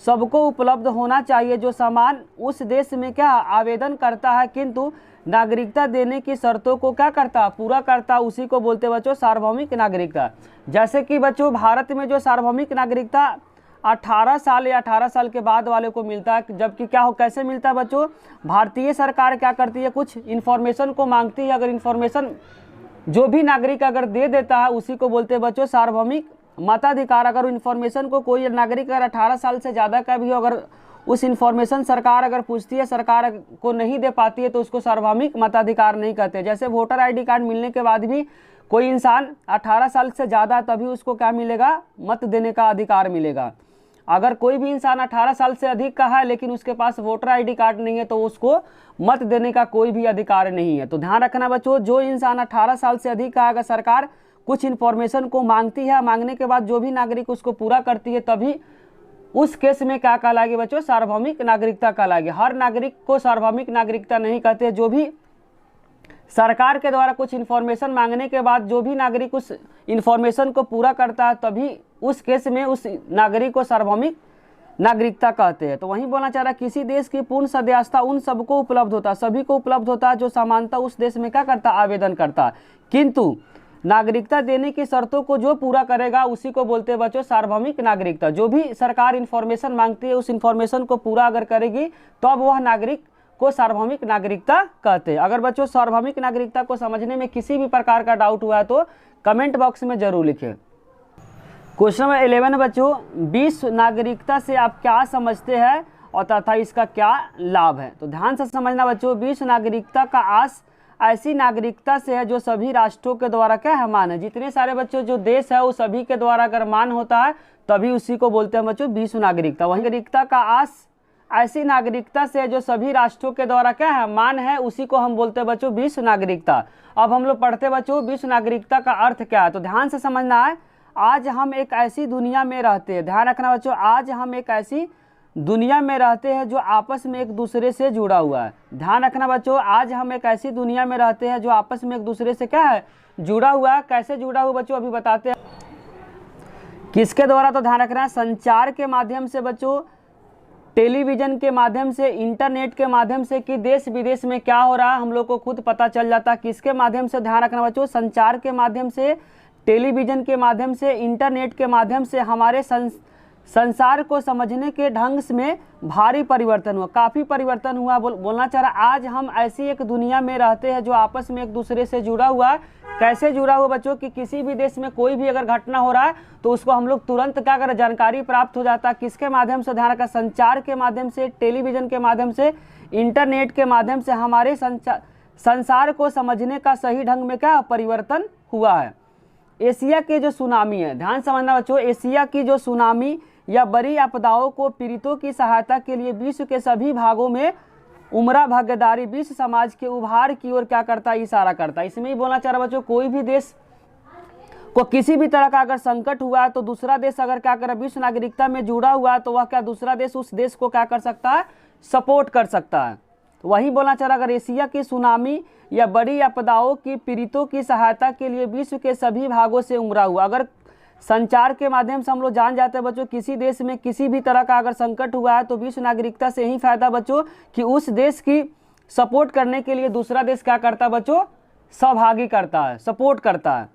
सबको उपलब्ध होना चाहिए जो समान उस देश में क्या आवेदन करता है, किंतु नागरिकता देने की शर्तों को क्या करता, पूरा करता, उसी को बोलते बच्चों सार्वभौमिक नागरिकता। जैसे कि बच्चों भारत में जो सार्वभौमिक नागरिकता 18 साल या 18 साल के बाद वाले को मिलता है, जबकि क्या हो कैसे मिलता है बच्चों, भारतीय सरकार क्या करती है, कुछ इन्फॉर्मेशन को मांगती है, अगर इन्फॉर्मेशन जो भी नागरिक अगर दे देता है उसी को बोलते बच्चों सार्वभौमिक मताधिकार। अगर इन्फॉर्मेशन को कोई नागरिक अगर 18 साल से ज़्यादा का भी हो, अगर उस इन्फॉर्मेशन सरकार अगर पूछती है, सरकार को नहीं दे पाती है, तो उसको सार्वभौमिक मताधिकार नहीं कहते। जैसे वोटर ID कार्ड मिलने के बाद भी कोई इंसान 18 साल से ज़्यादा, तभी उसको क्या मिलेगा, मत देने का अधिकार मिलेगा। अगर कोई भी इंसान 18 साल से अधिक का है लेकिन उसके पास वोटर ID कार्ड नहीं है, तो उसको मत देने का कोई भी अधिकार नहीं है। तो ध्यान रखना बच्चों, जो इंसान 18 साल से अधिक का, अगर सरकार कुछ इन्फॉर्मेशन को मांगती है, मांगने के बाद जो भी नागरिक उसको पूरा करती है, तभी उस केस में क्या कहलाएगी बच्चों, सार्वभौमिक नागरिकता कहलाएगी। हर नागरिक को सार्वभौमिक नागरिकता नहीं कहते, जो भी सरकार के द्वारा कुछ इन्फॉर्मेशन मांगने के बाद जो भी नागरिक उस इन्फॉर्मेशन को पूरा करता है, तभी उस केस में उस नागरिक को सार्वभौमिक नागरिकता कहते हैं। तो वहीं बोलना चाह रहा है किसी देश की पूर्ण सदस्यता उन सबको उपलब्ध होता है, सभी को उपलब्ध होता है जो समानता उस देश में क्या करता, आवेदन करता है, किंतु नागरिकता देने की शर्तों को जो पूरा करेगा उसी को बोलते हैं बच्चों सार्वभौमिक नागरिकता। जो भी सरकार इन्फॉर्मेशन मांगती है उस इन्फॉर्मेशन को पूरा अगर करेगी तो अब वह नागरिक को सार्वभौमिक नागरिकता कहते हैं। अगर बच्चों सार्वभौमिक नागरिकता को समझने में किसी भी प्रकार का डाउट हुआ है तो कमेंट बॉक्स में जरूर लिखें। क्वेश्चन नंबर 11 बच्चों, विश्व नागरिकता से आप क्या समझते हैं और तथा इसका क्या लाभ है। तो ध्यान से समझना बच्चों, विश्व नागरिकता का आस ऐसी नागरिकता से है जो सभी राष्ट्रों के द्वारा क्या है, मान है। जितने सारे बच्चों जो देश है वो सभी के द्वारा अगर मान होता है तभी उसी को बोलते हैं बच्चों विश्व नागरिकता। वही नागरिकता का आस ऐसी नागरिकता से है जो सभी राष्ट्रों के द्वारा क्या है, मान है, उसी को हम बोलते हैं बच्चों विश्व नागरिकता। अब हम लोग पढ़ते बच्चों विश्व नागरिकता का अर्थ क्या है। तो ध्यान से समझना है, आज हम एक ऐसी दुनिया में रहते हैं, ध्यान रखना बच्चों, आज हम एक ऐसी दुनिया में रहते हैं जो आपस में एक दूसरे से जुड़ा हुआ है। ध्यान रखना बच्चों, आज हम एक ऐसी दुनिया में रहते हैं जो आपस में एक दूसरे से क्या है, जुड़ा हुआ है। कैसे जुड़ा हुआ बच्चों अभी बताते हैं, किसके द्वारा। तो ध्यान रखना है, संचार के माध्यम से बच्चों टेलीविज़न के माध्यम से, इंटरनेट के माध्यम से, कि देश विदेश में क्या हो रहा है हम लोग को खुद पता चल जाता है। किसके माध्यम से, ध्यान रखना बच्चों, संचार के माध्यम से, टेलीविज़न के माध्यम से, इंटरनेट के माध्यम से हमारे संसार को समझने के ढंग में भारी परिवर्तन हुआ, काफ़ी परिवर्तन हुआ। बोलना चाह रहा, आज हम ऐसी एक दुनिया में रहते हैं जो आपस में एक दूसरे से जुड़ा हुआ है। कैसे जुड़ा हुआ बच्चों कि किसी भी देश में कोई भी अगर घटना हो रहा है तो उसको हम लोग तुरंत क्या करें, जानकारी प्राप्त हो जाता है। किसके माध्यम से, ध्यान रखा, संचार के माध्यम से, टेलीविज़न के माध्यम से, इंटरनेट के माध्यम से हमारे संसार को समझने का सही ढंग में क्या परिवर्तन हुआ है। एशिया के जो सुनामी है, ध्यान समझना बच्चों, एशिया की जो सुनामी या बड़ी आपदाओं को पीड़ितों की सहायता के लिए विश्व के सभी भागों में उमरा भागीदारी विश्व समाज के उभार की ओर क्या करता है, इशारा करता है। इसमें ही बोलना चाह रहा बच्चों, कोई भी देश को किसी भी तरह का अगर संकट हुआ है तो दूसरा देश अगर क्या करे, विश्व नागरिकता में जुड़ा हुआ है तो वह क्या दूसरा देश उस देश को क्या कर सकता है, सपोर्ट कर सकता है। तो वही बोलना चाह रहा, अगर एशिया की सुनामी या बड़ी आपदाओं की पीड़ितों की सहायता के लिए विश्व के सभी भागों से उमड़ा हुआ, अगर संचार के माध्यम से हम लोग जान जाते हैं बच्चों, किसी देश में किसी भी तरह का अगर संकट हुआ है तो विश्व नागरिकता से ही फायदा बच्चों कि उस देश की सपोर्ट करने के लिए दूसरा देश क्या करता है बच्चों, सहभागी करता है, सपोर्ट करता है।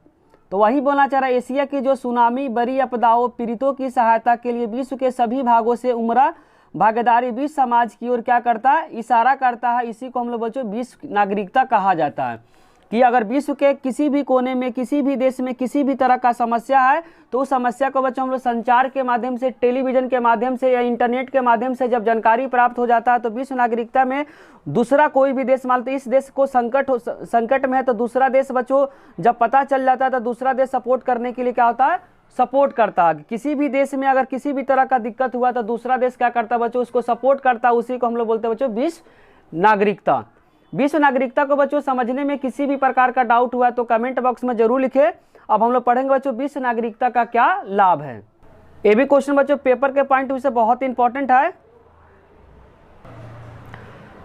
तो वही बोलना चाह रहा है, एशिया की जो सुनामी बड़ी आपदाओं पीड़ितों की सहायता के लिए विश्व के सभी भागों से उमड़ा भागीदारी विश्व समाज की ओर क्या करता है, इशारा करता है। इसी को हम लोग बच्चों विश्व नागरिकता कहा जाता है कि अगर विश्व के किसी भी कोने में, किसी भी देश में किसी भी तरह का समस्या है तो उस समस्या को बच्चों हम लोग संचार के माध्यम से, टेलीविज़न के माध्यम से या इंटरनेट के माध्यम से जब जानकारी प्राप्त हो जाता है तो विश्व नागरिकता में दूसरा कोई भी देश, मान लो इस देश को संकट में है तो दूसरा देश बच्चों जब पता चल जाता है तो दूसरा देश सपोर्ट करने के लिए क्या होता है, सपोर्ट करता है। किसी भी देश में अगर किसी भी तरह का दिक्कत हुआ तो दूसरा देश क्या करता है बच्चों, उसको सपोर्ट करता है। उसी को हम लोग बोलते हैं बच्चों विश्व नागरिकता। विश्व नागरिकता को बच्चों समझने में किसी भी प्रकार का डाउट हुआ तो कमेंट बॉक्स में जरूर लिखें। अब हम लोग पढ़ेंगे बच्चों विश्व नागरिकता का क्या लाभ है। ये भी क्वेश्चन बच्चों पेपर के पॉइंट से बहुत इंपॉर्टेंट है।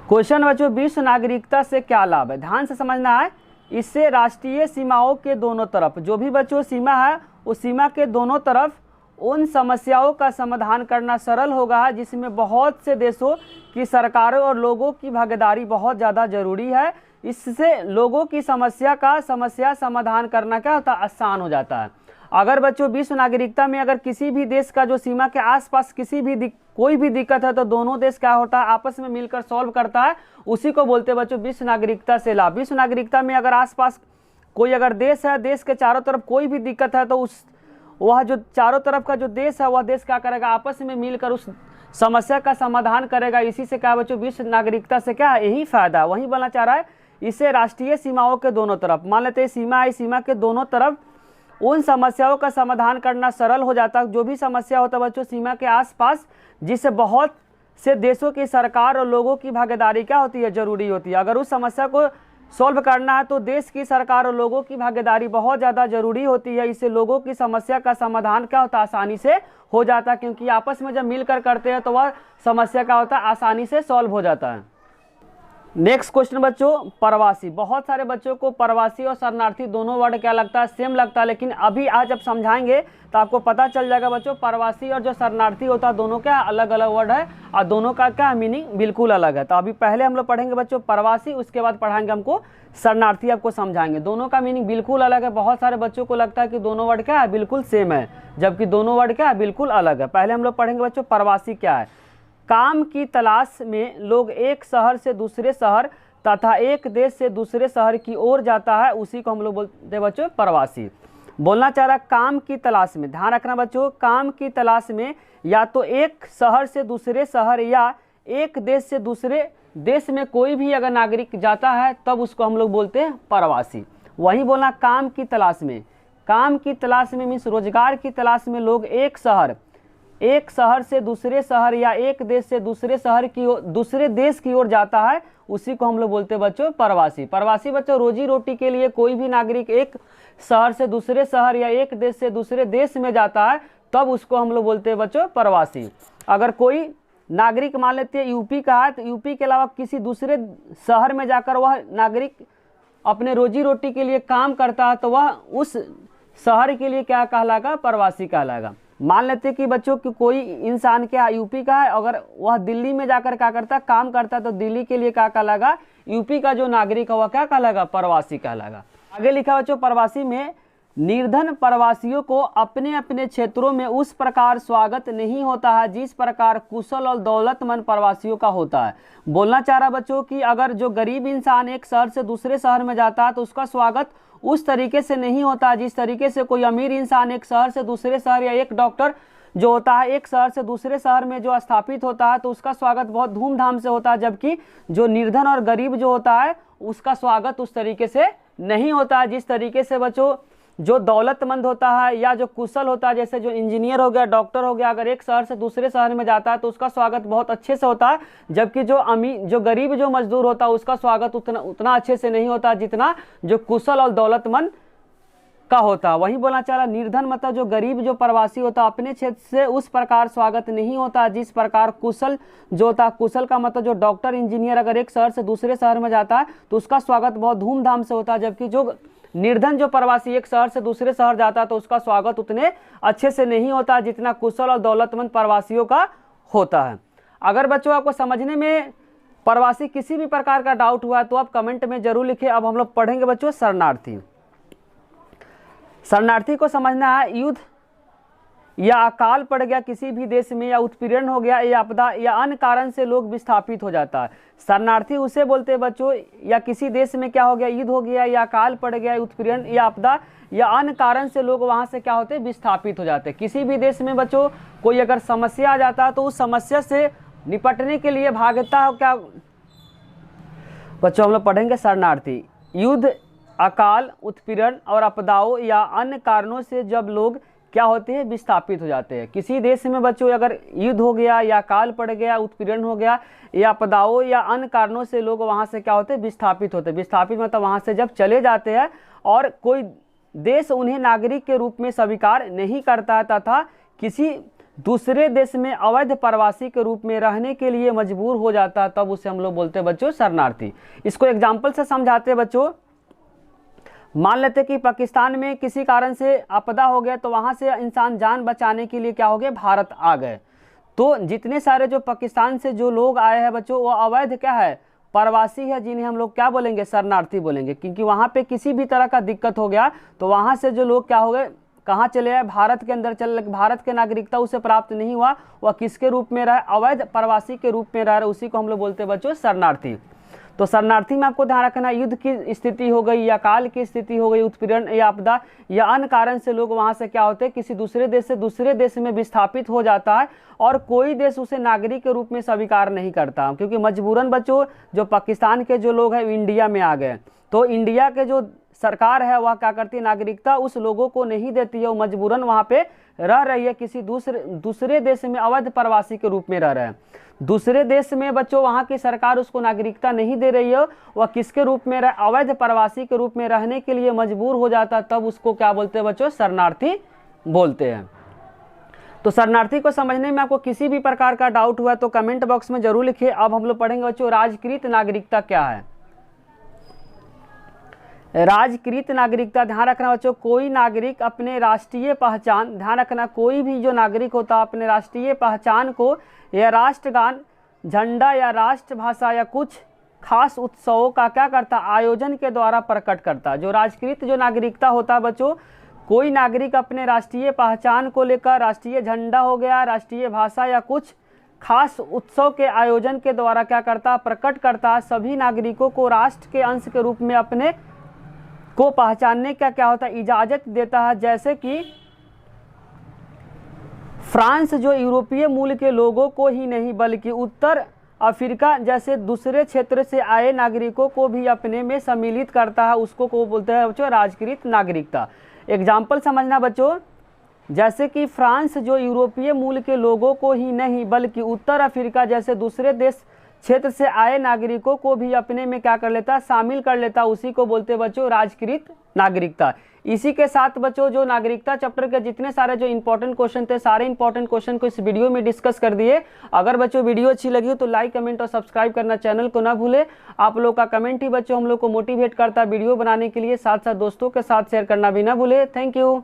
क्वेश्चन बच्चों, विश्व नागरिकता से क्या लाभ है, ध्यान से समझना है। इससे राष्ट्रीय सीमाओं के दोनों तरफ, जो भी बच्चों सीमा है उस सीमा के दोनों तरफ उन समस्याओं का समाधान करना सरल होगा जिसमें बहुत से देशों की सरकारों और लोगों की भागीदारी बहुत ज़्यादा जरूरी है। इससे लोगों की समस्या समाधान करना क्या होता है, आसान हो जाता है। अगर बच्चों विश्व नागरिकता में अगर किसी भी देश का जो सीमा के आसपास कोई भी दिक्कत है तो दोनों देश क्या होता है, आपस में मिलकर सॉल्व करता है। उसी को बोलते हैं बच्चों विश्व नागरिकता से लाभ। विश्व नागरिकता में अगर आसपास कोई अगर देश है, देश के चारों तरफ कोई भी दिक्कत है तो वह जो चारों तरफ का जो देश है वह देश क्या करेगा, आपस में मिलकर उस समस्या का समाधान करेगा। इसी से क्या बच्चों विश्व नागरिकता से क्या यही फायदा। वही बोलना चाह रहा है, इससे राष्ट्रीय सीमाओं के दोनों तरफ, मान लेते हैं सीमा है, सीमा के दोनों तरफ उन समस्याओं का समाधान करना सरल हो जाता है। जो भी समस्या होता है बच्चों सीमा के आसपास, जिससे बहुत से देशों की सरकार और लोगों की भागीदारी क्या होती है, जरूरी होती है। अगर उस समस्या को सॉल्व करना है तो देश की सरकार और लोगों की भागीदारी बहुत ज़्यादा जरूरी होती है। इससे लोगों की समस्या का समाधान क्या होता है, आसानी से हो जाता है, क्योंकि आपस में जब मिलकर करते हैं तो वह समस्या का होता है आसानी से सॉल्व हो जाता है। नेक्स्ट क्वेश्चन बच्चों, प्रवासी। बहुत सारे बच्चों को प्रवासी और शरणार्थी दोनों वर्ड क्या लगता है, सेम लगता है, लेकिन अभी आज जब समझाएंगे तो आपको पता चल जाएगा बच्चों प्रवासी और जो शरणार्थी होता है दोनों क्या अलग अलग वर्ड है और दोनों का क्या मीनिंग बिल्कुल अलग है। तो अभी पहले हम लोग पढ़ेंगे बच्चों प्रवासी, उसके बाद पढ़ाएंगे हमको शरणार्थी, आपको समझाएंगे। दोनों का मीनिंग बिल्कुल अलग है। बहुत सारे बच्चों को लगता है कि दोनों वर्ड क्या है, बिल्कुल सेम है, जबकि दोनों वर्ड क्या है, बिल्कुल अलग है। पहले हम लोग पढ़ेंगे बच्चों प्रवासी क्या है। काम की तलाश में लोग एक शहर से दूसरे शहर तथा एक देश से दूसरे शहर की ओर जाता है, उसी को हम लोग बोलते हैं बच्चों प्रवासी। बोलना चाह रहा है काम की तलाश में, ध्यान रखना बच्चों, काम की तलाश में या तो एक शहर से दूसरे शहर या एक देश से दूसरे देश में कोई भी अगर नागरिक जाता है तब उसको हम लोग बोलते हैं प्रवासी। वही बोलना काम की तलाश में, काम की तलाश में मीन्स रोजगार की तलाश में लोग एक शहर से दूसरे शहर या एक देश से दूसरे शहर की ओर, दूसरे देश की ओर जाता है, उसी को हम लोग बोलते हैं बच्चों प्रवासी। प्रवासी बच्चों रोजी रोटी के लिए कोई भी नागरिक एक शहर से दूसरे शहर या एक देश से दूसरे देश में जाता है तब उसको हम लोग बोलते हैं बच्चों प्रवासी। अगर कोई नागरिक मान लेते हैं यूपी का है तो यूपी के अलावा किसी दूसरे शहर में जाकर वह नागरिक अपने रोजी रोटी के लिए काम करता है तो वह उस शहर के लिए क्या कहलाएगा, प्रवासी कहलाएगा। मान लेते कि बच्चों कि कोई इंसान क्या यूपी का है, अगर वह दिल्ली में जाकर क्या करता काम करता तो दिल्ली के लिए क्या कहलागा, यूपी का जो नागरिक है वह क्या कहलागा, प्रवासी कहलागा। आगे लिखा बच्चों, प्रवासी में निर्धन प्रवासियों को अपने अपने क्षेत्रों में उस प्रकार स्वागत नहीं होता है जिस प्रकार कुशल और दौलतमंद प्रवासियों का होता है। बोलना चाह रहा बच्चों कि अगर जो गरीब इंसान एक शहर से दूसरे शहर में जाता है तो उसका स्वागत उस तरीके से नहीं होता जिस तरीके से कोई अमीर इंसान एक शहर से दूसरे शहर, या एक डॉक्टर जो होता है एक शहर से दूसरे शहर में जो स्थापित होता है तो उसका स्वागत बहुत धूमधाम से होता है, जबकि जो निर्धन और गरीब जो होता है उसका स्वागत उस तरीके से नहीं होता है जिस तरीके से बच्चों जो दौलतमंद होता है या जो कुशल होता है, जैसे जो इंजीनियर हो गया, डॉक्टर हो गया, अगर एक शहर से दूसरे शहर में जाता है तो उसका स्वागत बहुत अच्छे से होता है, जबकि जो गरीब जो मजदूर होता है उसका स्वागत उतना अच्छे से नहीं होता जितना जो कुशल और दौलतमंद का होता है। वही बोलना चाह रहा, निर्धन मतलब जो गरीब जो प्रवासी होता है अपने क्षेत्र से उस प्रकार स्वागत नहीं होता जिस प्रकार कुशल जो होता, कुशल का मतलब जो डॉक्टर इंजीनियर अगर एक शहर से दूसरे शहर में जाता है तो उसका स्वागत बहुत धूमधाम से होता है, जबकि जो निर्धन जो प्रवासी एक शहर से दूसरे शहर जाता है तो उसका स्वागत उतने अच्छे से नहीं होता जितना कुशल और दौलतमंद प्रवासियों का होता है। अगर बच्चों आपको समझने में प्रवासी किसी भी प्रकार का डाउट हुआ तो आप कमेंट में जरूर लिखें। अब हम लोग पढ़ेंगे बच्चों शरणार्थी। शरणार्थी को समझना है, युद्ध या अकाल पड़ गया किसी भी देश में, या उत्पीड़न हो गया, या आपदा या अन्य कारण से लोग विस्थापित हो जाता है। शरणार्थी उसे बोलते हैं बच्चों, या किसी देश में क्या हो गया, युद्ध हो गया या अकाल पड़ गया, उत्पीड़न या आपदा या अन्य कारण से लोग वहां से क्या होते हैं, विस्थापित हो जाते हैं। किसी भी देश में बच्चों कोई अगर समस्या आ जाता है तो उस समस्या से निपटने के लिए भागता है क्या बच्चों, हम लोग पढ़ेंगे शरणार्थी। युद्ध, अकाल, उत्पीड़न और आपदाओं या अन्य कारणों से जब लोग क्या होते हैं, विस्थापित हो जाते हैं। किसी देश में बच्चों अगर युद्ध हो गया या अकाल पड़ गया, उत्पीड़न हो गया या आपदाओं या अन्य कारणों से लोग वहां से क्या होते हैं, विस्थापित होते हैं। विस्थापित मतलब वहां से जब चले जाते हैं और कोई देश उन्हें नागरिक के रूप में स्वीकार नहीं करता तथा किसी दूसरे देश में अवैध प्रवासी के रूप में रहने के लिए मजबूर हो जाता है, तब उसे हम लोग बोलते हैं बच्चों शरणार्थी। इसको एग्जाम्पल से समझाते हैं बच्चों। मान लेते कि पाकिस्तान में किसी कारण से आपदा हो गया तो वहां से इंसान जान बचाने के लिए क्या हो गए, भारत आ गए। तो जितने सारे जो पाकिस्तान से जो लोग आए हैं बच्चों वो अवैध क्या है, प्रवासी है, जिन्हें हम लोग क्या बोलेंगे, शरणार्थी बोलेंगे। क्योंकि वहां पे किसी भी तरह का दिक्कत हो गया तो वहां से जो लोग क्या हो गए, कहाँ चले आए, भारत के अंदर चल, भारत के नागरिकता उसे प्राप्त नहीं हुआ, वह किसके रूप में रहा, अवैध प्रवासी के रूप में रह रहे, उसी को हम लोग बोलते हैं बच्चों शरणार्थी। तो शरणार्थी में आपको ध्यान रखना, युद्ध की स्थिति हो गई या काल की स्थिति हो गई, उत्पीड़न या आपदा या अन्य कारण से लोग वहां से क्या होते हैं, किसी दूसरे देश से दूसरे देश में विस्थापित हो जाता है और कोई देश उसे नागरिक के रूप में स्वीकार नहीं करता, क्योंकि मजबूरन बच्चों जो पाकिस्तान के जो लोग हैं इंडिया में आ गए, तो इंडिया के जो सरकार है वह क्या करती है, नागरिकता उस लोगों को नहीं देती है, वो मजबूरन वहाँ पे रह रही है, किसी दूसरे देश में अवैध प्रवासी के रूप में रह रहे हैं। दूसरे देश में बच्चों वहाँ की सरकार उसको नागरिकता नहीं दे रही है, वह किसके रूप में रह, अवैध प्रवासी के रूप में रहने के लिए मजबूर हो जाता, तब उसको क्या बोलते हैं बच्चों, शरणार्थी बोलते हैं। तो शरणार्थी को समझने में आपको किसी भी प्रकार का डाउट हुआ तो कमेंट बॉक्स में जरूर लिखिए। अब हम लोग पढ़ेंगे बच्चों राजकृत नागरिकता क्या है। राजकृत नागरिकता, ध्यान रखना बच्चों, कोई नागरिक अपने राष्ट्रीय पहचान, ध्यान रखना कोई भी जो नागरिक होता है अपने राष्ट्रीय पहचान को या राष्ट्रगान, झंडा या राष्ट्रभाषा या कुछ खास उत्सवों का क्या करता, आयोजन के द्वारा प्रकट करता। जो राजकृत जो नागरिकता होता है बच्चों, कोई नागरिक अपने राष्ट्रीय पहचान को लेकर राष्ट्रीय झंडा हो गया, राष्ट्रीय भाषा या कुछ खास उत्सव के आयोजन के द्वारा क्या करता, प्रकट करता। सभी नागरिकों को राष्ट्र के अंश के रूप में अपने को पहचानने का क्या होता है, इजाज़त देता है। जैसे कि फ्रांस जो यूरोपीय मूल के लोगों को ही नहीं बल्कि उत्तर अफ्रीका जैसे दूसरे क्षेत्र से आए नागरिकों को भी अपने में सम्मिलित करता है, उसको को बोलते हैं बच्चों राजकृत नागरिकता। एग्जाम्पल समझना बच्चों, जैसे कि फ्रांस जो यूरोपीय मूल के लोगों को ही नहीं बल्कि उत्तर अफ्रीका जैसे दूसरे देश क्षेत्र से आए नागरिकों को भी अपने में क्या कर लेता, शामिल कर लेता, उसी को बोलते बच्चों राजकृत नागरिकता। इसी के साथ बच्चों जो नागरिकता चैप्टर के जितने सारे जो इंपॉर्टेंट क्वेश्चन थे, सारे इंपॉर्टेंट क्वेश्चन को इस वीडियो में डिस्कस कर दिए। अगर बच्चों वीडियो अच्छी लगी हो तो लाइक, कमेंट और सब्सक्राइब करना चैनल को ना भूले। आप लोग का कमेंट ही बच्चों हम लोग को मोटिवेट करता है वीडियो बनाने के लिए, साथ साथ दोस्तों के साथ शेयर करना भी ना भूले। Thank you.